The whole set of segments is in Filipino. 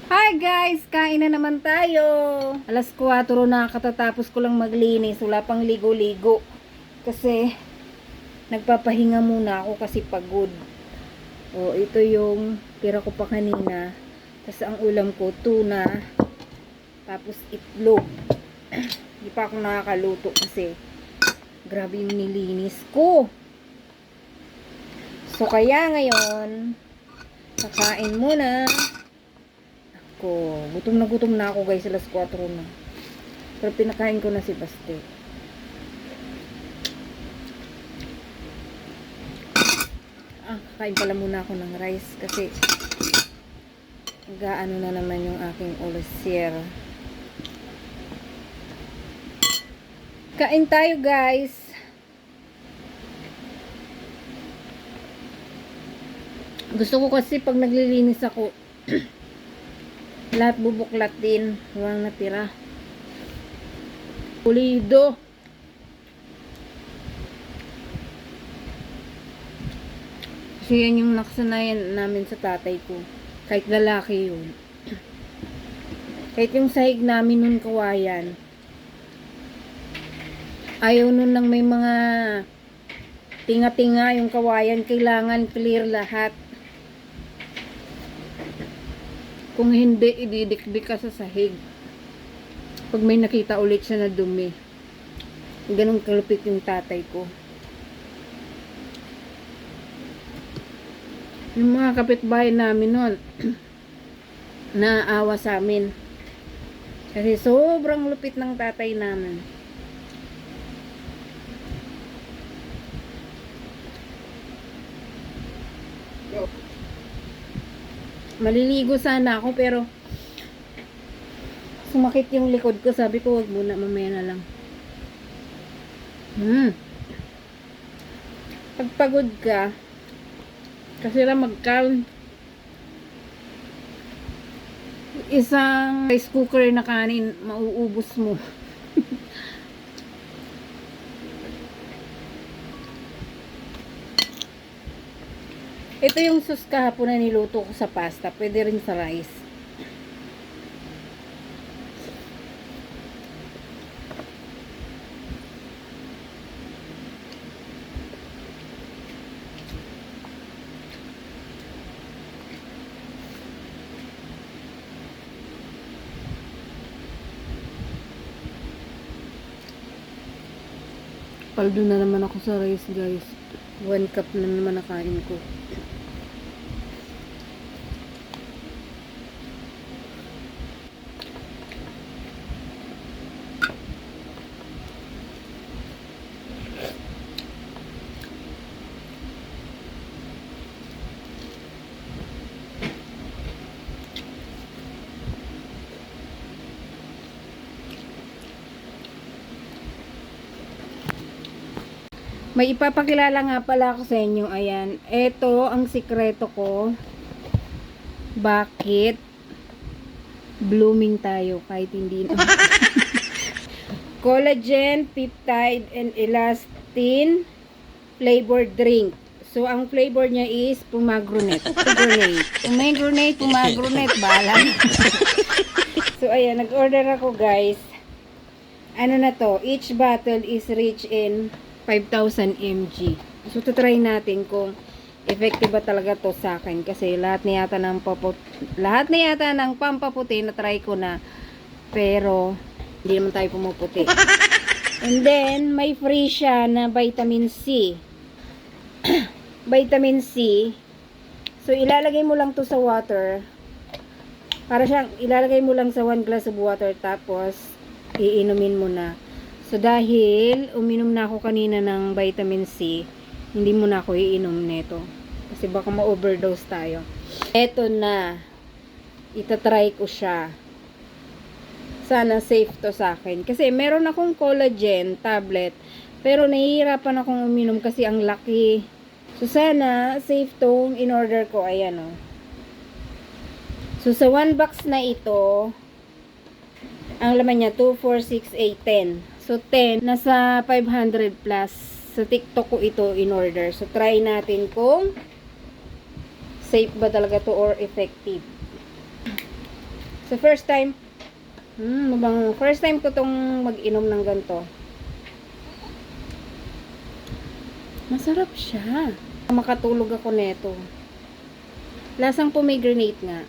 Hi guys! Kain na naman tayo! Alas 4 na, katatapos ko lang maglinis. Wala pang ligo-ligo. Kasi, nagpapahinga muna ako kasi pagod. O, ito yung tira ko pa kanina. Tapos ang ulam ko, tuna. Tapos itlog. Hindi pa ako nakakaluto kasi grabe yung nilinis ko. So, kaya ngayon, kakain muna. Gutom na ako guys, alas 4 na. Pero pinakain ko na si Baste. Kakain pala muna ako ng rice kasi gaano na naman yung aking ulcer. Kain tayo guys. Gusto ko kasi pag naglilinis ako lahat bubuklat din, walang natira. Pulido. Kasi yan yung nakasanayan namin sa tatay ko. Kahit lalaki yun. Kahit yung sahig namin nun kawayan. Ayaw nun lang may mga tinga-tinga yung kawayan. Kailangan clear lahat. Kung hindi, ididikdik ka sa sahig. Pag may nakita ulit siya na dumi. Ganun kalupit yung tatay ko. Yung mga kapitbahay namin nun, naawa sa amin. Kasi sobrang lupit ng tatay namin. Maliligo sana ako pero sumakit yung likod ko. Sabi ko wag muna, mamaya na lang. Pag pagod ka kasi lang magkalm, isang rice cooker na kanin mauubos mo. Ito yung sauce kahapon na niluto ko sa pasta. Pwede rin sa rice. Paldo na naman ako sa rice guys. 1 cup na naman nakain ko. May ipapakilala nga pala ako sa inyo. Ayan. Ito ang sikreto ko. Bakit blooming tayo kahit hindi na. Collagen, peptide, and elastin flavored drink. So, ang flavor niya is pomegranate. Pomegranate, bahala. So, ayan. Nag-order ako guys. Ano na to? Each bottle is rich in 5,000 mg. So, try natin kung effective ba talaga to sa akin. Kasi lahat na yata ng pampaputi na try ko na. Pero, hindi naman tayo pumuputi. And then, may free siya na vitamin C. Vitamin C. So, ilalagay mo lang to sa water. Ilalagay mo lang sa 1 glass of water. Tapos, iinumin mo na. So, dahil uminom na ako kanina ng vitamin C, hindi mo na ako iinom nito. Kasi baka ma-overdose tayo. Eto na. Itatry ko siya. Sana safe to sa akin. Kasi meron akong collagen tablet, pero nahihirapan akong uminom kasi ang laki. So, sana safe tong in-order ko. Ayan o. So, sa 1 box na ito, ang laman niya 2, 4, 6, 8, 10. So, 10. Nasa 500 plus. Sa TikTok ko ito in order. So, try natin kung safe ba talaga to or effective. So, first time, first time ko tong mag-inom ng ganito. Masarap siya. Makatulog ako neto. Lasang pomegranate nga.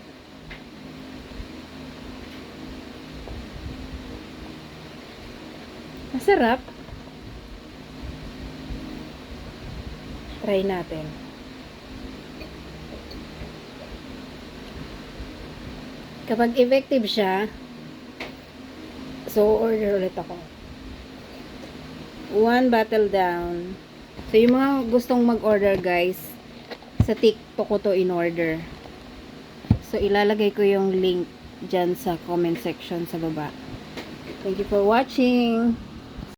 Masarap. Try natin. Kapag effective siya, so order ulit ako. 1 bottle down. So, yung mga gustong mag-order, guys, sa TikTok ko to in-order. So, ilalagay ko yung link dyan sa comment section sa baba. Thank you for watching.